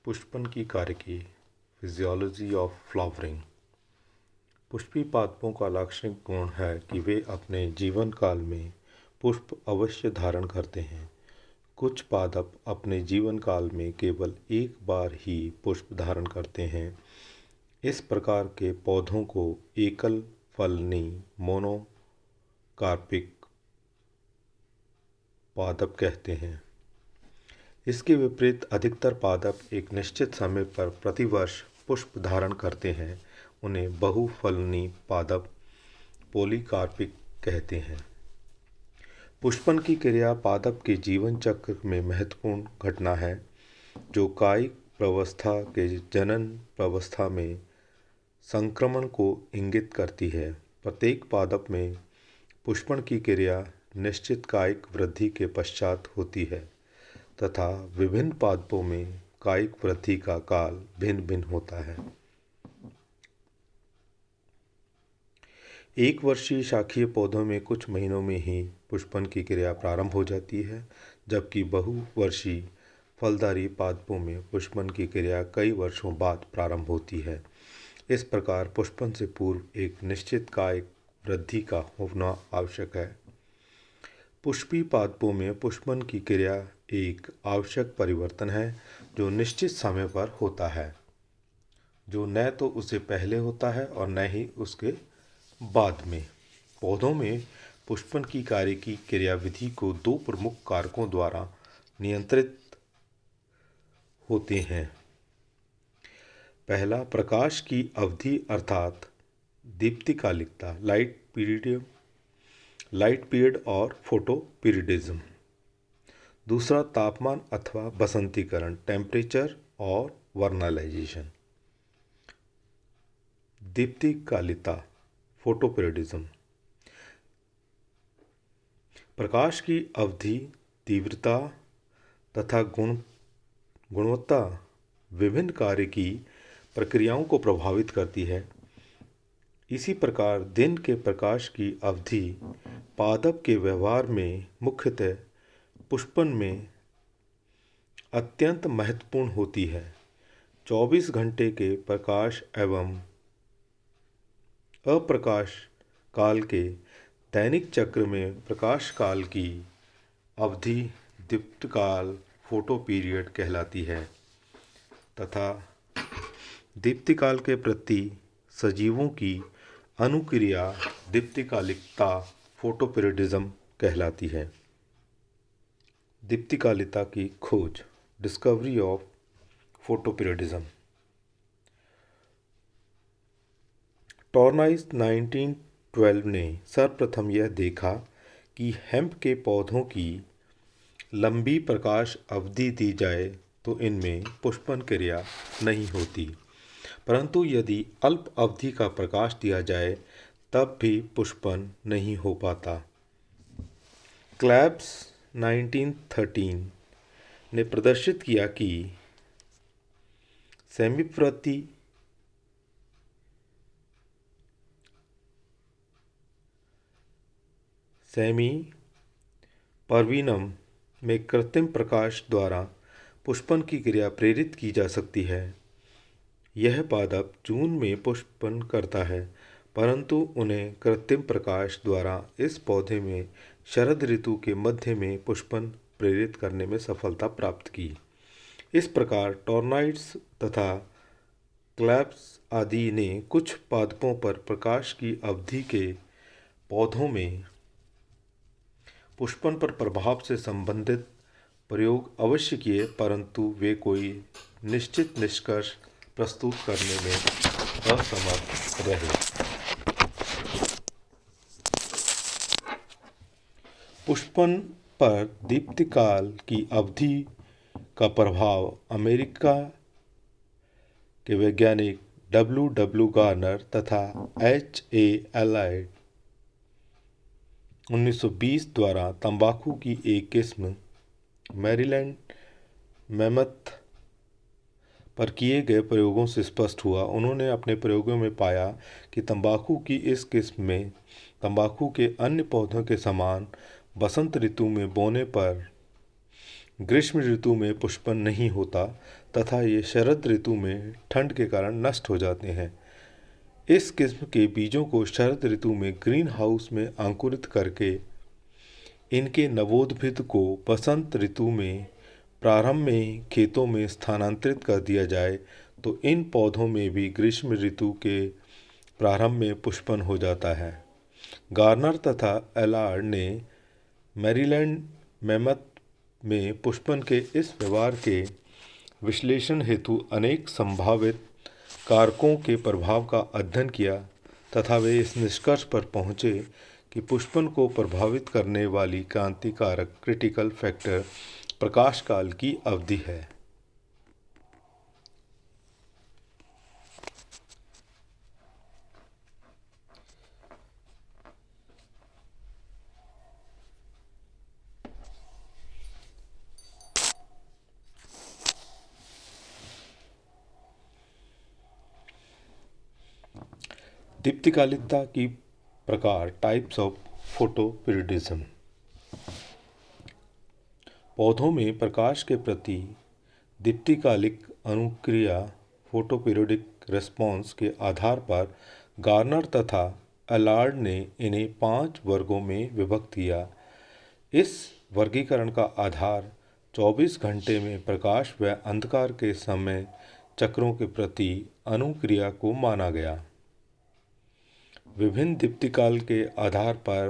पुष्पन की कार्यकी physiology of flowering. Pushpi पादपों का लाक्षणिक गुण है कि वे अपने जीवन काल में पुष्प अवश्य धारण करते हैं। कुछ पादप अपने जीवन काल में केवल एक बार ही पुष्प धारण करते हैं। इस प्रकार के पौधों को एकल फलनी मोनोकार्पिक पादप कहते हैं। इसके विपरीत अधिकतर पादप एक निश्चित समय पर प्रतिवर्ष पुष्प धारण करते हैं। उन्हें बहुफलनी पादप पॉलीकार्पिक कहते हैं। पुष्पन की क्रिया पादप के जीवन चक्र में महत्वपूर्ण घटना है जो कायिक प्रावस्था के जनन प्रावस्था में संक्रमण को इंगित करती है। प्रत्येक पादप में पुष्पन की क्रिया निश्चित कायिक वृद्धि के पश्चात होती है तथा विभिन्न पादपों में कायिक वृद्धि का काल भिन्न भिन्न होता है। एक वर्षीय शाखीय पौधों में कुछ महीनों में ही पुष्पन की क्रिया प्रारंभ हो जाती है, जबकि बहुवर्षीय फलधारी पादपों में पुष्पन की क्रिया कई वर्षों बाद प्रारंभ होती है। इस प्रकार पुष्पन से पूर्व एक निश्चित कायिक वृद्धि का होना आवश्यक है। पुष्पी पादपों में पुष्पन की क्रिया एक आवश्यक परिवर्तन है जो निश्चित समय पर होता है, जो न तो उससे पहले होता है और न ही उसके बाद में। पौधों में पुष्पन की कार्य की क्रियाविधि को दो प्रमुख कारकों द्वारा नियंत्रित होते हैं। पहला, प्रकाश की अवधि अर्थात दीप्तिकालिकता, लाइट पीरियड और फोटो पीरियडिज्म। दूसरा, तापमान अथवा बसंतीकरण, टेम्परेचर और वर्नलाइजेशन। दीप्तिकालिकता, फोटोपीरियडिज्म। प्रकाश की अवधि, तीव्रता तथा गुणवत्ता विभिन्न कार्य की प्रक्रियाओं को प्रभावित करती है। इसी प्रकार दिन के प्रकाश की अवधि पादप के व्यवहार में मुख्यतः पुष्पन में अत्यंत महत्वपूर्ण होती है। 24 घंटे के प्रकाश एवं अप्रकाश काल के दैनिक चक्र में प्रकाश काल की अवधि दीप्तिकाल फोटो पीरियड कहलाती है तथा दीप्तिकाल के प्रति सजीवों की अनुक्रिया दीप्तिकालिकता फोटोपीरियडिज्म कहलाती है। दीप्तिकालिकता की खोज, डिस्कवरी ऑफ फोटोपीरियडिज्म। टॉर्नाइस 1912 ने सर्वप्रथम यह देखा कि हेम्प के पौधों की लंबी प्रकाश अवधि दी जाए तो इनमें पुष्पन क्रिया नहीं होती, परंतु यदि अल्प अवधि का प्रकाश दिया जाए तब भी पुष्पन नहीं हो पाता। क्लैब्स 1913 ने प्रदर्शित किया कि सेमी परवीनम में कृत्रिम प्रकाश द्वारा पुष्पन की क्रिया प्रेरित की जा सकती है। यह पादप जून में पुष्पन करता है, परंतु उन्हें कृत्रिम प्रकाश द्वारा इस पौधे में शरद ऋतु के मध्य में पुष्पन प्रेरित करने में सफलता प्राप्त की। इस प्रकार टॉर्नाइड्स तथा क्लैब्स आदि ने कुछ पादपों पर प्रकाश की अवधि के पौधों में पुष्पन पर प्रभाव से संबंधित प्रयोग अवश्य किए, परंतु वे कोई निश्चित निष्कर्ष प्रस्तुत करने में असमर्थ रहे। पुष्पन पर दीप्तिकाल की अवधि का प्रभाव अमेरिका के वैज्ञानिक W. गार्नर तथा H. A. एलाइड 1920 द्वारा तंबाकू की एक किस्म मैरीलैंड मैमथ पर किए गए प्रयोगों से स्पष्ट हुआ। उन्होंने अपने प्रयोगों में पाया कि तंबाकू की इस किस्म में तंबाकू के अन्य पौधों के समान बसंत ऋतु में बोने पर ग्रीष्म ऋतु में पुष्पन नहीं होता तथा ये शरद ऋतु में ठंड के कारण नष्ट हो जाते हैं। इस किस्म के बीजों को शरद ऋतु में ग्रीन हाउस में अंकुरित करके इनके नवोद्भिद को बसंत ऋतु में प्रारंभ में खेतों में स्थानांतरित कर दिया जाए तो इन पौधों में भी ग्रीष्म ऋतु के प्रारंभ में पुष्पन हो जाता है। गार्नर तथा एलार्ड ने मैरीलैंड मैमथ में पुष्पन के इस व्यवहार के विश्लेषण हेतु अनेक संभावित कारकों के प्रभाव का अध्ययन किया तथा वे इस निष्कर्ष पर पहुँचे कि पुष्पन को प्रभावित करने वाली क्रांतिकारक क्रिटिकल फैक्टर प्रकाश काल की अवधि है। दीप्तिकालिकता की प्रकार टाइप्स ऑफ फोटोपीरियडिज्म। पौधों में प्रकाश के प्रति दीप्तिकालिक अनुक्रिया फोटोपीरियोडिक रेस्पॉन्स के आधार पर गार्नर तथा एलार्ड ने इन्हें 5 वर्गों में विभक्त किया। इस वर्गीकरण का आधार 24 घंटे में प्रकाश व अंधकार के समय चक्रों के प्रति अनुक्रिया को माना गया। विभिन्न दीप्तिकाल के आधार पर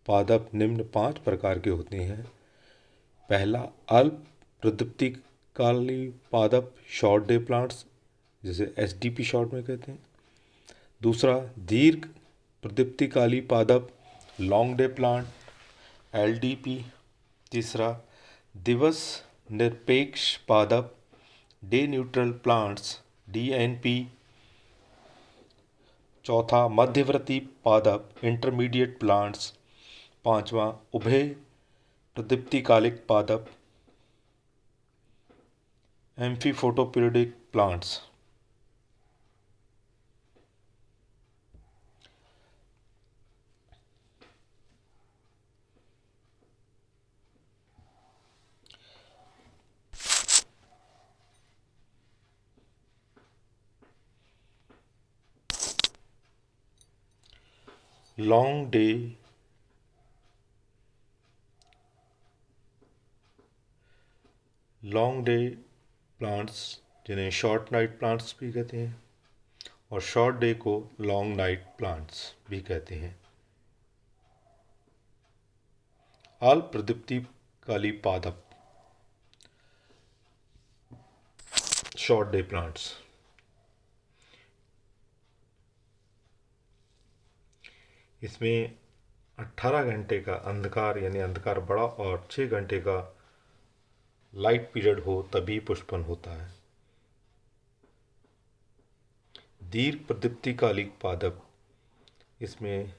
पादप निम्न 5 प्रकार के होते हैं। पहला, अल्प प्रदीप्तिकाली पादप शॉर्ट डे प्लांट्स, जिसे एसडीपी शॉर्ट में कहते हैं। दूसरा, दीर्घ प्रदीप्तिकाली पादप लॉन्ग डे प्लांट एलडीपी। तीसरा, दिवस निरपेक्ष पादप डे न्यूट्रल प्लांट्स डीएनपी। चौथा, मध्यवर्ती पादप इंटरमीडिएट प्लांट्स। पांचवा, उभय प्रदीप्तिकालिक पादप एम्फीफोटोपीरियोडिक प्लांट्स। लॉन्ग डे प्लांट्स जिन्हें शॉर्ट नाइट प्लांट्स भी कहते हैं और शॉर्ट डे को लॉन्ग नाइट प्लांट्स भी कहते हैं। अल्प प्रदीप्तिकाली पादप शॉर्ट डे प्लांट्स। इसमें 18 घंटे का अंधकार यानी अंधकार बड़ा और 6 घंटे का लाइट पीरियड हो तभी पुष्पन होता है। दीर्घ प्रदीप्तिकालिक पादप, इसमें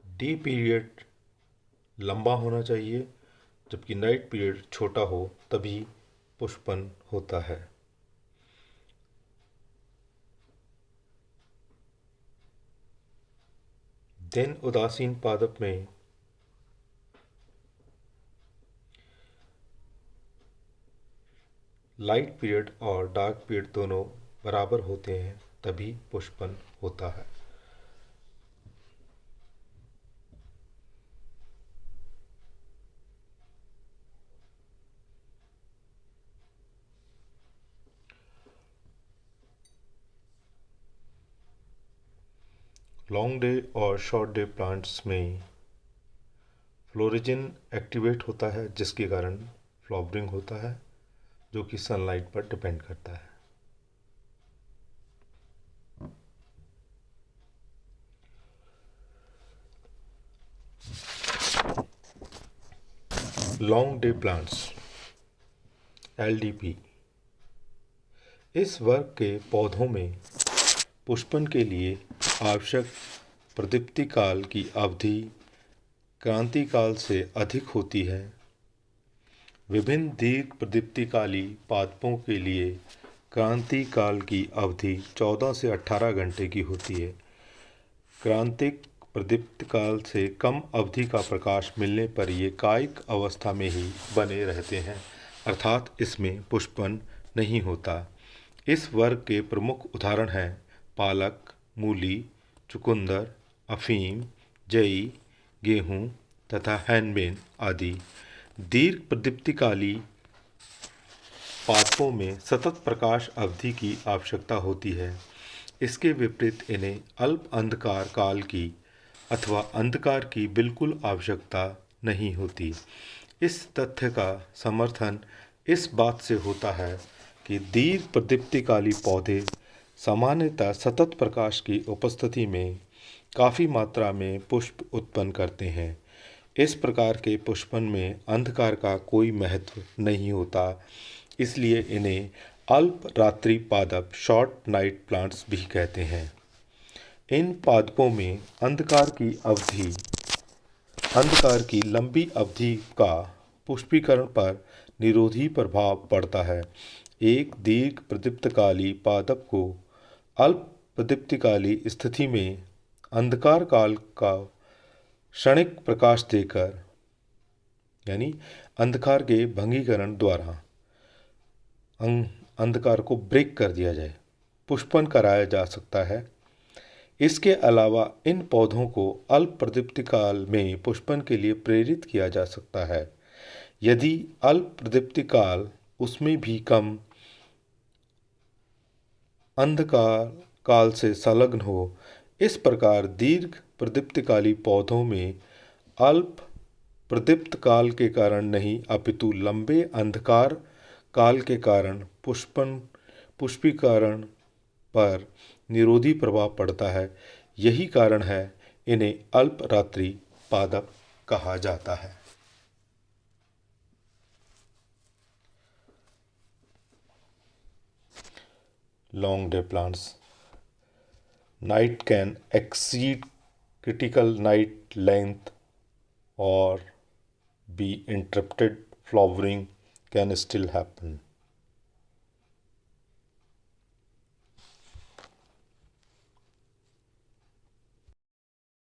डे पीरियड लंबा होना चाहिए जबकि नाइट पीरियड छोटा हो तभी पुष्पन होता है। दिन उदासीन पादप में लाइट पीरियड और डार्क पीरियड दोनों बराबर होते हैं तभी पुष्पन होता है। लॉन्ग डे और शॉर्ट डे प्लांट्स में फ्लोरिजिन एक्टिवेट होता है जिसके कारण फ्लावरिंग होता है जो कि सनलाइट पर डिपेंड करता है। Long day plants LDP. इस वर्ग के पौधों में पुष्पन के लिए आवश्यक प्रदीप्ति काल की अवधि क्रांति काल से अधिक होती है। विभिन्न दीर्घ प्रदीप्तिकाली पादपों के लिए क्रांति काल की अवधि 14 से 18 घंटे की होती है। क्रांतिक प्रदीप्त काल से कम अवधि का प्रकाश मिलने पर ये कायिक अवस्था में ही बने रहते हैं, अर्थात इसमें पुष्पन नहीं होता। इस वर्ग के प्रमुख उदाहरण हैं पालक, मूली, चुकंदर, अफीम, जई, गेहूँ तथा हैनबेन आदि। दीर्घ प्रदीप्तिकाली पादपों में सतत प्रकाश अवधि की आवश्यकता होती है। इसके विपरीत इन्हें अल्प अंधकार काल की अथवा अंधकार की बिल्कुल आवश्यकता नहीं होती। इस तथ्य का समर्थन इस बात से होता है कि दीर्घ प्रदीप्तिकाली पौधे सामान्यतः सतत प्रकाश की उपस्थिति में काफ़ी मात्रा में पुष्प उत्पन्न करते हैं। इस प्रकार के पुष्पन में अंधकार का कोई महत्व नहीं होता, इसलिए इन्हें अल्प रात्रि पादप शॉर्ट नाइट प्लांट्स भी कहते हैं। इन पादपों में अंधकार की लंबी अवधि का पुष्पीकरण पर निरोधी प्रभाव पड़ता है। एक दीर्घ प्रदीप्तकाली पादप को अल्प प्रदीप्तिकाली स्थिति में अंधकार काल का क्षणिक प्रकाश देकर यानी अंधकार के भंगीकरण द्वारा अंधकार को ब्रेक कर दिया जाए, पुष्पन कराया जा सकता है। इसके अलावा इन पौधों को अल्प प्रदीप्ति काल में पुष्पन के लिए प्रेरित किया जा सकता है यदि अल्प प्रदीप्ति काल उसमें भी कम अंधकार काल से संलग्न हो। इस प्रकार दीर्घ प्रदीप्तिकाली पौधों में अल्प प्रदीप्त काल के कारण नहीं अपितु लंबे अंधकार काल के कारण पुष्पीकरण पर निरोधी प्रभाव पड़ता है। यही कारण है इन्हें अल्प रात्रि पादप कहा जाता है। Long day plants. Night can exceed critical night length or be interrupted. Flowering can still happen.